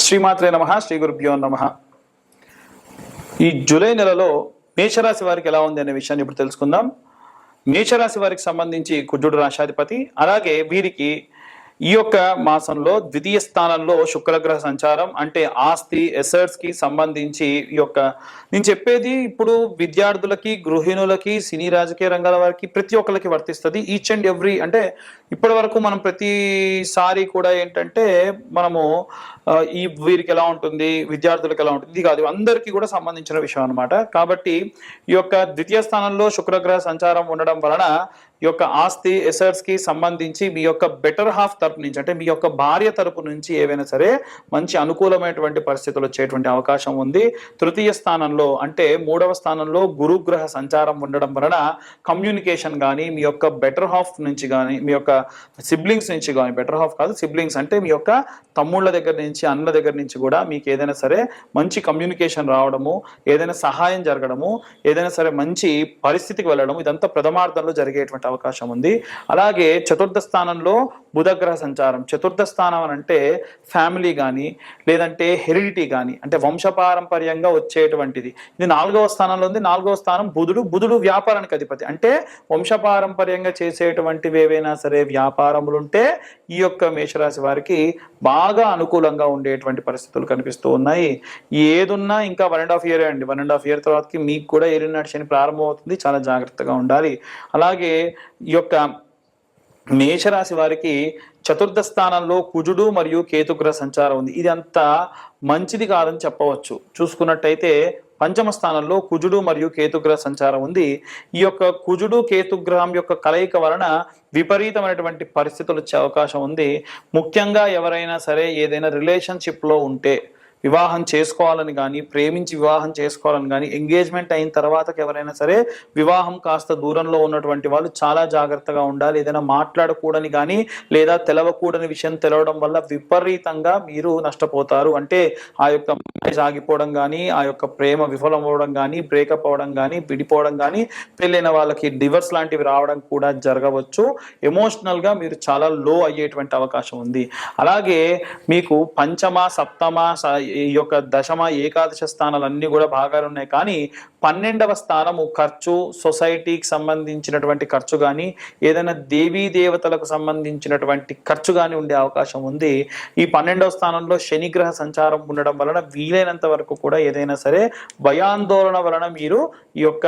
శ్రీమాత్రే నమః, శ్రీ గురుభ్యో నమః. ఈ జూలై నెలలో మేషరాశి వారికి ఎలా ఉంది అనే విషయాన్ని ఇప్పుడు తెలుసుకుందాం. మేషరాశి వారికి సంబంధించి కుజుడు రాశాధిపతి. అలాగే వీరికి ఈ యొక్క మాసంలో ద్వితీయ స్థానంలో శుక్రగ్రహ సంచారం, అంటే ఆస్తి ఎసెట్స్ కి సంబంధించి ఈ యొక్క నేను చెప్పేది ఇప్పుడు విద్యార్థులకి, గృహిణులకి, సినీ రాజకీయ రంగాల వారికి ప్రతి ఒక్కరికి వర్తిస్తుంది. ఈచ్ అండ్ ఎవ్రీ, అంటే ఇప్పటి వరకు మనం ప్రతిసారి కూడా ఏంటంటే మనము ఈ వీరికి ఎలా ఉంటుంది, విద్యార్థులకు ఎలా ఉంటుంది, ఇది కాదు, అందరికీ కూడా సంబంధించిన విషయం అనమాట. కాబట్టి ఈ యొక్క ద్వితీయ స్థానంలో శుక్రగ్రహ సంచారం ఉండడం వలన ఈ యొక్క ఆస్తి ఎసెట్స్ కి సంబంధించి మీ యొక్క బెటర్ హాఫ్ తరపు నుంచి, అంటే మీ యొక్క భార్య తరపు నుంచి ఏవైనా సరే మంచి అనుకూలమైనటువంటి పరిస్థితులు వచ్చేటువంటి అవకాశం ఉంది. తృతీయ స్థానంలో అంటే మూడవ స్థానంలో గురుగ్రహ సంచారం ఉండడం వలన కమ్యూనికేషన్ కానీ, మీ యొక్క బెటర్ హాఫ్ నుంచి కానీ, మీ యొక్క సిబ్లింగ్స్ నుంచి కానీ, బెటర్ హాఫ్ కాదు సిబ్లింగ్స్ అంటే మీ యొక్క తమ్ముళ్ళ దగ్గర నుంచి, అన్నల దగ్గర నుంచి కూడా మీకు ఏదైనా సరే మంచి కమ్యూనికేషన్ రావడము, ఏదైనా సహాయం జరగడము, ఏదైనా సరే మంచి పరిస్థితికి వెళ్ళడము, ఇదంతా ప్రథమార్థంలో జరిగేటువంటి అవకాశం ఉంది. అలాగే చతుర్థ స్థానంలో బుధగ్రహ సంచారం. చతుర్థ స్థానం అని అంటే ఫ్యామిలీ కానీ, లేదంటే హెరిడిటీ కానీ, అంటే వంశపారంపర్యంగా వచ్చేటువంటిది. ఇది 4వ స్థానంలో ఉంది. 4వ స్థానం బుధుడు వ్యాపారానికి అధిపతి. అంటే వంశపారంపర్యంగా చేసేటువంటివి ఏవైనా సరే వ్యాపారములు ఉంటే ఈ యొక్క మేషరాశి వారికి బాగా అనుకూలంగా ఉండేటువంటి పరిస్థితులు కనిపిస్తూ ఉన్నాయి. ఏదున్నా ఇంకా 1.5 year అండి. 1.5 year తర్వాతకి మీకు కూడా ఏలినాటి శని ప్రారంభం అవుతుంది. చాలా జాగ్రత్తగా ఉండాలి. అలాగే ఈ యొక్క మేషరాశి వారికి చతుర్థ స్థానంలో కుజుడు మరియు కేతుగ్రహ సంచారం ఉంది. ఇది అంత మంచిది కాదని చెప్పవచ్చు. చూసుకున్నట్టయితే పంచమ స్థానంలో కుజుడు మరియు కేతుగ్రహ సంచారం ఉంది. ఈ యొక్క కుజుడు కేతుగ్రహం యొక్క కలయిక వలన విపరీతమైనటువంటి పరిస్థితులు వచ్చే అవకాశం ఉంది. ముఖ్యంగా ఎవరైనా సరే ఏదైనా రిలేషన్షిప్లో ఉంటే, వివాహం చేసుకోవాలని కానీ, ప్రేమించి వివాహం చేసుకోవాలని కానీ, ఎంగేజ్మెంట్ అయిన తర్వాత ఎవరైనా సరే వివాహం కాస్త దూరంలో ఉన్నటువంటి వాళ్ళు చాలా జాగ్రత్తగా ఉండాలి. ఏదైనా మాట్లాడకూడని కానీ, లేదా తెలవకూడని విషయం తెలవడం వల్ల విపరీతంగా మీరు నష్టపోతారు. అంటే ఆ యొక్క మ్యారేజ్ ఆగిపోవడం కానీ, ఆ యొక్క ప్రేమ విఫలం అవ్వడం కానీ, బ్రేకప్ అవ్వడం కానీ, విడిపోవడం కానీ, పెళ్ళైన వాళ్ళకి డివర్స్ లాంటివి రావడం కూడా జరగవచ్చు. ఎమోషనల్గా మీరు చాలా లో అయ్యేటువంటి అవకాశం ఉంది. అలాగే మీకు పంచమ, సప్తమ, ఈ యొక్క దశమ, ఏకాదశ స్థానాలు అన్ని కూడా బాగానే ఉన్నాయి. కానీ 12వ స్థానము ఖర్చు, సొసైటీకి సంబంధించినటువంటి ఖర్చు కానీ, ఏదైనా దేవీ దేవతలకు సంబంధించినటువంటి ఖర్చు కానీ ఉండే అవకాశం ఉంది. ఈ 12వ స్థానంలో శనిగ్రహ సంచారం ఉండడం వలన వీలైనంత వరకు కూడా ఏదైనా సరే భయాందోళన వలన మీరు ఈ యొక్క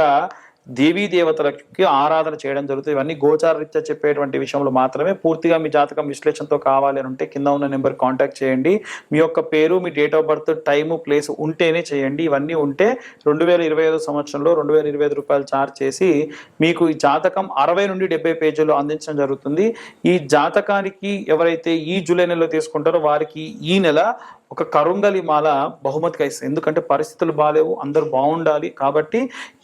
దేవీ దేవతలకి ఆరాధన చేయడం జరుగుతుంది. ఇవన్నీ గోచారరీత్యా చెప్పేటువంటి విషయంలో మాత్రమే. పూర్తిగా మీ జాతకం విశ్లేషణతో కావాలి అని ఉంటే కింద ఉన్న నెంబర్ కాంటాక్ట్ చేయండి. మీ యొక్క పేరు, మీ date of birth, time, place ఉంటేనే చేయండి. ఇవన్నీ ఉంటే 2025 సంవత్సరంలో 2025 రూపాయలు ఛార్జ్ చేసి మీకు ఈ జాతకం 60 నుండి 70 పేజీలు అందించడం జరుగుతుంది. ఈ జాతకానికి ఎవరైతే ఈ జూలై నెలలో తీసుకుంటారో వారికి ఈ నెల ఒక కరుంగలి మాల బహుమతిగా ఇస్తుంది. ఎందుకంటే పరిస్థితులు బాగాలేవు, అందరూ బాగుండాలి. కాబట్టి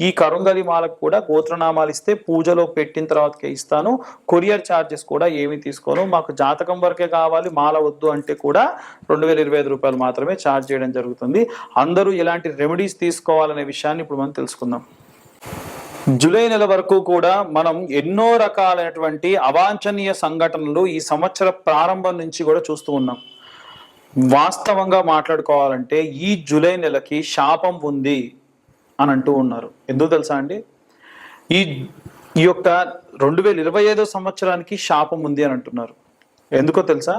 ఈ కరుంగలి మాలకు కూడా గోత్రనామాలు ఇస్తే పూజలో పెట్టిన తర్వాతకే ఇస్తాను. కొరియర్ ఛార్జెస్ కూడా ఏమీ తీసుకోను. మాకు జాతకం వరకే కావాలి, మాల వద్దు అంటే కూడా 2025 రూపాయలు మాత్రమే ఛార్జ్ చేయడం జరుగుతుంది. అందరూ ఎలాంటి రెమెడీస్ తీసుకోవాలనే విషయాన్ని ఇప్పుడు మనం తెలుసుకుందాం. జూలై నెల వరకు కూడా మనం ఎన్నో రకాలైనటువంటి అవాంఛనీయ సంఘటనలు ఈ సంవత్సర ప్రారంభం నుంచి కూడా చూస్తూ ఉన్నాం. వాస్తవంగా మాట్లాడుకోవాలంటే ఈ జూలై నెలకి శాపం ఉంది అని అంటూ ఉన్నారు. ఎందుకు తెలుసా అండి? ఈ యొక్క 2025 సంవత్సరానికి శాపం ఉంది అని అంటున్నారు. ఎందుకో తెలుసా?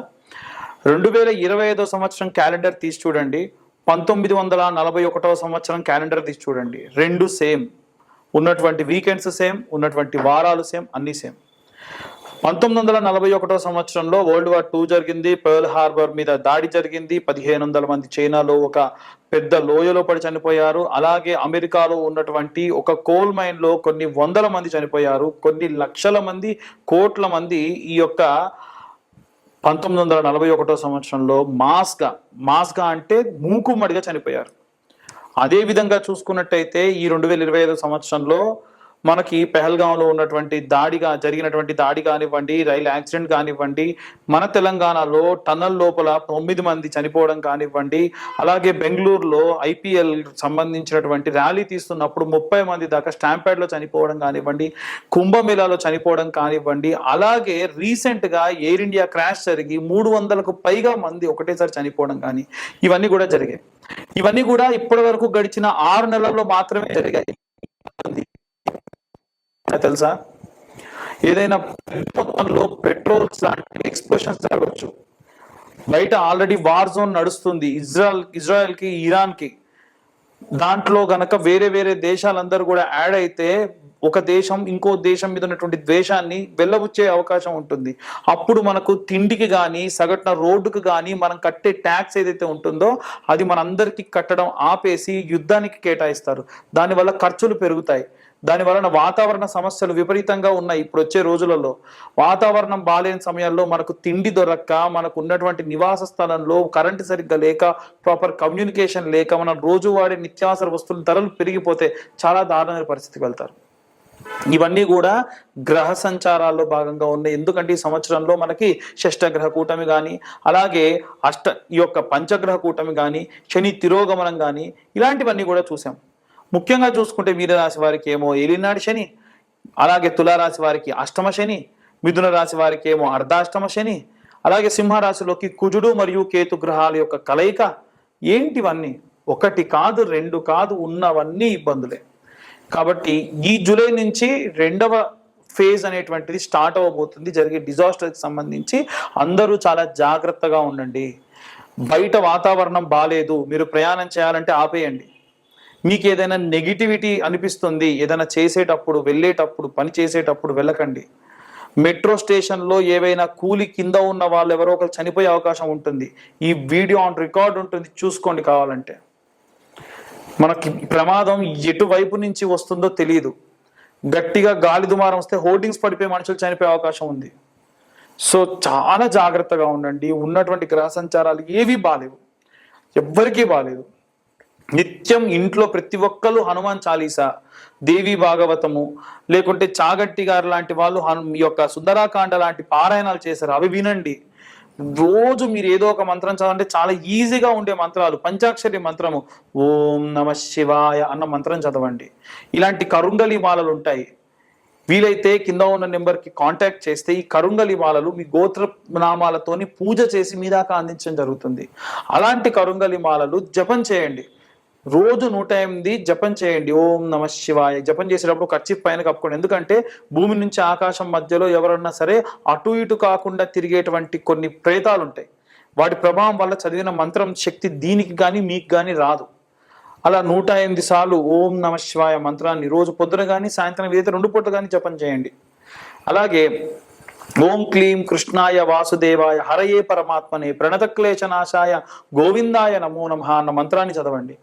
2025 సంవత్సరం క్యాలెండర్ తీసి చూడండి, 1941 సంవత్సరం క్యాలెండర్ తీసి చూడండి. రెండు సేమ్, ఉన్నటువంటి వీకెండ్స్ సేమ్, ఉన్నటువంటి వారాలు సేమ్, అన్నీ సేమ్. 1941 సంవత్సరంలో World War II జరిగింది. పర్ల్ హార్బర్ మీద దాడి జరిగింది. 1500 మంది చైనాలో ఒక పెద్ద లోయలో పడి చనిపోయారు. అలాగే అమెరికాలో ఉన్నటువంటి ఒక కోల్ మైన్ లో కొన్ని వందల మంది చనిపోయారు. కొన్ని లక్షల మంది, కోట్ల మంది ఈ యొక్క 1941 సంవత్సరంలో మాస్గా అంటే మూకుమ్మడిగా చనిపోయారు. అదే విధంగా చూసుకున్నట్టయితే ఈ 2025 సంవత్సరంలో మనకి పెహల్గాంలో ఉన్నటువంటి జరిగినటువంటి దాడి కానివ్వండి, రైలు యాక్సిడెంట్ కానివ్వండి, మన తెలంగాణలో టన్నల్ లోపల 9 మంది చనిపోవడం కానివ్వండి, అలాగే బెంగళూరులో IPL సంబంధించినటువంటి ర్యాలీ తీస్తున్నప్పుడు 30 మంది దాకా స్టాంపేడ్లో చనిపోవడం కానివ్వండి, కుంభమేళాలో చనిపోవడం కానివ్వండి, అలాగే రీసెంట్ గా ఎయిర్ ఇండియా క్రాష్ జరిగి 300కు పైగా మంది ఒకటేసారి చనిపోవడం కానీ ఇవన్నీ కూడా జరిగాయి. ఇవన్నీ కూడా ఇప్పటి వరకు గడిచిన 6 నెలల్లో మాత్రమే జరిగాయి. తెలుసా? ఏదైనా మొత్తంలో పెట్రోల్స్ లాంటి ఎక్స్ప్లోషన్స్ జరగవచ్చు. బయట ఆల్రెడీ వార్ జోన్ నడుస్తుంది ఇజ్రాయెల్ కి, ఇరాన్ కి. దాంట్లో గనక వేరే వేరే దేశాలందరూ కూడా యాడ్ అయితే ఒక దేశం ఇంకో దేశం మీద ఉన్నటువంటి ద్వేషాన్ని వెళ్ళబుచ్చే అవకాశం ఉంటుంది. అప్పుడు మనకు తిండికి కానీ, సగటున రోడ్డుకు కానీ మనం కట్టే ట్యాక్స్ ఏదైతే ఉంటుందో అది మనందరికీ కట్టడం ఆపేసి యుద్ధానికి కేటాయిస్తారు. దానివల్ల ఖర్చులు పెరుగుతాయి. దాని వలన వాతావరణ సమస్యలు విపరీతంగా ఉన్నాయి. ఇప్పుడు వచ్చే రోజులలో వాతావరణం బాలేని సమయాల్లో మనకు తిండి దొరక్క, మనకు ఉన్నటువంటి నివాస స్థలంలో కరెంటు సరిగ్గా లేక, ప్రాపర్ కమ్యూనికేషన్ లేక, మనం రోజువాడే నిత్యావసర వస్తువుల ధరలు పెరిగిపోతే చాలా దారుణమైన పరిస్థితికి వెళ్తారు. ఇవన్నీ కూడా గ్రహ సంచారాల్లో భాగంగా ఉన్నాయి. ఎందుకంటే ఈ సంవత్సరంలో మనకి షష్టగ్రహ కూటమి కానీ, అలాగే ఈ యొక్క పంచగ్రహ కూటమి కానీ, శని తిరోగమనం కానీ ఇలాంటివన్నీ కూడా చూసాం. ముఖ్యంగా చూసుకుంటే మీనరాశి వారికి ఏమో ఏలినాడు శని, అలాగే తులారాశి వారికి అష్టమ శని, మిథున రాశి వారికి ఏమో అర్ధాష్టమ శని, అలాగే సింహరాశిలోకి కుజుడు మరియు కేతు గ్రహాల యొక్క కలయిక. ఏంటివన్నీ? ఒకటి కాదు, రెండు కాదు, ఉన్నవన్నీ ఇబ్బందులే. కాబట్టి ఈ జూలై నుంచి 2వ ఫేజ్ అనేటువంటిది స్టార్ట్ అవ్వబోతుంది. జరిగే డిజాస్టర్కి సంబంధించి అందరూ చాలా జాగ్రత్తగా ఉండండి. బయట వాతావరణం బాలేదు, మీరు ప్రయాణం చేయాలంటే ఆపేయండి. మీకు ఏదైనా నెగిటివిటీ అనిపిస్తుంది, ఏదైనా చేసేటప్పుడు, వెళ్ళేటప్పుడు, పని చేసేటప్పుడు వెళ్ళకండి. మెట్రో స్టేషన్లో ఏవైనా కూలి కింద ఉన్న వాళ్ళు ఎవరో ఒకరు చనిపోయే అవకాశం ఉంటుంది. ఈ వీడియో ఆన్ రికార్డ్ ఉంటుంది, చూసుకోండి కావాలంటే. మనకి ప్రమాదం ఎటువైపు నుంచి వస్తుందో తెలియదు. గట్టిగా గాలి దుమారం వస్తే హోర్డింగ్స్ పడిపోయి మనుషులు చనిపోయే అవకాశం ఉంది. సో చాలా జాగ్రత్తగా ఉండండి. ఉన్నటువంటి గ్రహ సంచారాలు ఏవి బాలేవు, ఎవ్వరికీ బాలేదు. నిత్యం ఇంట్లో ప్రతి ఒక్కరు హనుమాన్ చాలీసా, దేవి భాగవతము, లేకుంటే చాగట్టి గారు లాంటి వాళ్ళు ఈ యొక్క సుందరాకాండ లాంటి పారాయణాలు చేశారు, అవి వినండి. రోజు మీరు ఏదో ఒక మంత్రం చదవండి. చాలా ఈజీగా ఉండే మంత్రాలు, పంచాక్షరి మంత్రము ఓం నమ శివాయ అన్న మంత్రం చదవండి. ఇలాంటి కరుంగలి మాలలు ఉంటాయి. వీలైతే కింద ఉన్న నెంబర్కి కాంటాక్ట్ చేస్తే ఈ కరుంగలి మాలలు మీ గోత్ర నామాలతోని పూజ చేసి మీ దాకా అందించడం జరుగుతుంది. అలాంటి కరుంగలి మాలలు జపం చేయండి. రోజు 108 జపం చేయండి. ఓం నమ శివాయ జపం చేసేటప్పుడు కర్చీఫ్ పైన కప్పుకోండి. ఎందుకంటే భూమి నుంచి ఆకాశం మధ్యలో ఎవరన్నా సరే అటు ఇటు కాకుండా తిరిగేటువంటి కొన్ని ప్రేతాలు ఉంటాయి. వాటి ప్రభావం వల్ల చదివిన మంత్రం శక్తి దీనికి కానీ మీకు కానీ రాదు. అలా 108 సార్లు ఓం నమ శివాయ మంత్రాన్ని రోజు పొద్దున కానీ, సాయంత్రం ఏదైతే 2 పూట కానీ జపం చేయండి. అలాగే ఓం క్లీం కృష్ణాయ వాసుదేవాయ హరయే పరమాత్మనే ప్రణతక్లేశనాశాయ గోవిందాయ నమో నమః అన్న మంత్రాన్ని చదవండి.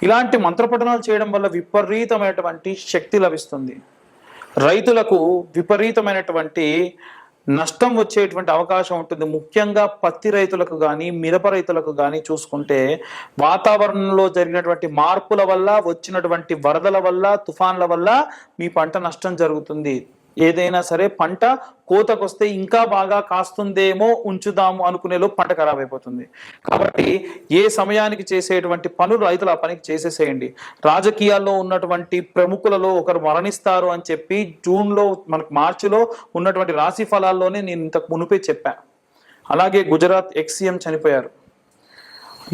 ఇలాంటి మంత్రపఠనాలు చేయడం వల్ల విపరీతమైనటువంటి శక్తి లభిస్తుంది. రైతులకు విపరీతమైనటువంటి నష్టం వచ్చేటువంటి అవకాశం ఉంటుంది. ముఖ్యంగా పత్తి రైతులకు కానీ, మిరప రైతులకు కానీ చూసుకుంటే వాతావరణంలో జరిగినటువంటి మార్పుల వల్ల, వచ్చినటువంటి వరదల వల్ల, తుఫాన్ల వల్ల మీ పంట నష్టం జరుగుతుంది. ఏదైనా సరే పంట కోతకొస్తే ఇంకా బాగా కాస్తుందేమో, ఉంచుదాము అనుకునేలో పంట ఖరాబ్ అయిపోతుంది. కాబట్టి ఏ సమయానికి చేసేటువంటి పనులు రైతులు ఆ పనికి చేసేసేయండి. రాజకీయాల్లో ఉన్నటువంటి ప్రముఖులలో ఒకరు మరణిస్తారు అని చెప్పి జూన్లో, మనకు మార్చిలో ఉన్నటువంటి రాశి ఫలాల్లోనే నేను ఇంతకు మునిపే చెప్పా. అలాగే గుజరాత్ ex-CM చనిపోయారు.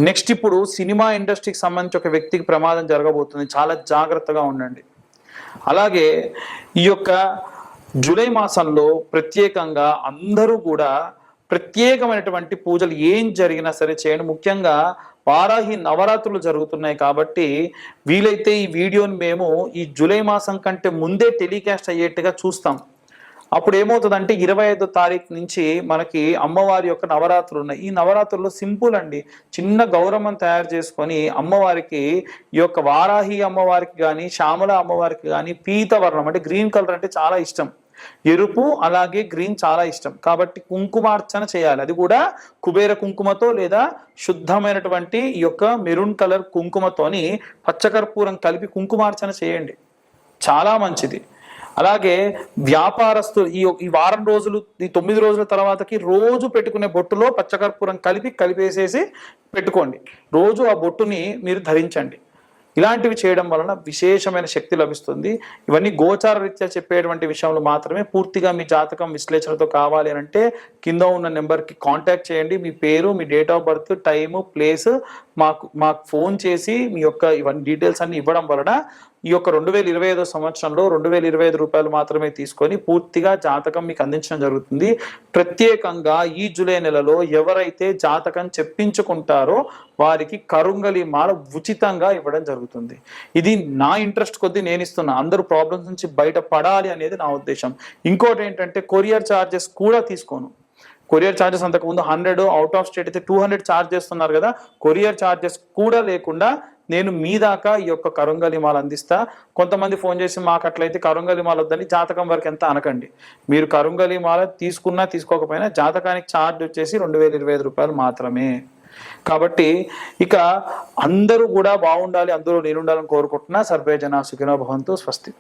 నెక్స్ట్ ఇప్పుడు సినిమా ఇండస్ట్రీకి సంబంధించి ఒక వ్యక్తికి ప్రమాదం జరగబోతుంది. చాలా జాగ్రత్తగా ఉండండి. అలాగే ఈ యొక్క జూలై మాసంలో ప్రత్యేకంగా అందరూ కూడా ప్రత్యేకమైనటువంటి పూజలు ఏం జరిగినా సరే చేయండి. ముఖ్యంగా వారాహి నవరాత్రులు జరుగుతున్నాయి కాబట్టి వీలైతే ఈ వీడియోని మేము ఈ జూలై మాసం కంటే ముందే టెలికాస్ట్ అయ్యేట్టుగా చూస్తాం. అప్పుడు ఏమవుతుందంటే 25వ తారీఖు నుంచి మనకి అమ్మవారి యొక్క నవరాత్రులు ఉన్నాయి. ఈ నవరాత్రుల్లో సింపుల్ అండి, చిన్న గౌరవం తయారు చేసుకొని అమ్మవారికి, ఈ యొక్క వారాహి అమ్మవారికి కానీ, శ్యామల అమ్మవారికి కానీ పీతవర్ణం అంటే గ్రీన్ కలర్ అంటే చాలా ఇష్టం. ఎరుపు అలాగే గ్రీన్ చాలా ఇష్టం కాబట్టి కుంకుమార్చన చేయాలి. అది కూడా కుబేర కుంకుమతో లేదా శుద్ధమైనటువంటి ఈ యొక్క మెరూన్ కలర్ కుంకుమతోని పచ్చకర్పూరం కలిపి కుంకుమార్చన చేయండి. చాలా మంచిది. అలాగే వ్యాపారస్తులు ఈ వారం రోజులు, ఈ 9 రోజుల తర్వాతకి రోజు పెట్టుకునే బొట్టులో పచ్చకర్పూరం కలిపేసేసి పెట్టుకోండి. రోజు ఆ బొట్టుని మీరు ధరించండి. ఇలాంటివి చేయడం వలన విశేషమైన శక్తి లభిస్తుంది. ఇవన్నీ గోచార రీత్యా చెప్పేటువంటి విషయంలో మాత్రమే. పూర్తిగా మీ జాతకం విశ్లేషణతో కావాలి అని అంటే కింద ఉన్న నెంబర్కి కాంటాక్ట్ చేయండి. మీ పేరు, మీ date of birth, time, place మాకు ఫోన్ చేసి మీ యొక్క ఇవన్నీ డీటెయిల్స్ అన్ని ఇవ్వడం వలన ఈ యొక్క 2025 సంవత్సరంలో 2025 రూపాయలు మాత్రమే తీసుకొని పూర్తిగా జాతకం మీకు అందించడం జరుగుతుంది. ప్రత్యేకంగా ఈ జూలై నెలలో ఎవరైతే జాతకం చెప్పించుకుంటారో వారికి కరుంగలి మాల ఉచితంగా ఇవ్వడం జరుగుతుంది. ఇది నా ఇంట్రెస్ట్ కొద్దీ నేను ఇస్తున్నా. అందరూ ప్రాబ్లమ్స్ నుంచి బయటపడాలి అనేది నా ఉద్దేశం. ఇంకోటి ఏంటంటే కొరియర్ ఛార్జెస్ కూడా తీసుకోను. కొరియర్ ఛార్జెస్ అంతకుముందు 100, అవుట్ ఆఫ్ స్టేట్ అయితే 200 ఛార్జ్ చేస్తున్నారు కదా. కొరియర్ ఛార్జెస్ కూడా లేకుండా నేను మీ దాకా ఈ యొక్క కరుంగలి మాల అందిస్తా. కొంతమంది ఫోన్ చేసి మాకు అట్లయితే కరుంగలి మాల వద్దని జాతకం వరకు ఎంత అనకండి. మీరు కరుంగలి మాల తీసుకున్నా తీసుకోకపోయినా జాతకానికి ఛార్జ్ వచ్చేసి 2025 రూపాయలు మాత్రమే. కాబట్టి ఇక అందరూ కూడా బాగుండాలి, అందరూ నేను ఉండాలని కోరుకుంటున్నా. సర్వే జనా సుఖినో భవంతు. స్వస్తి.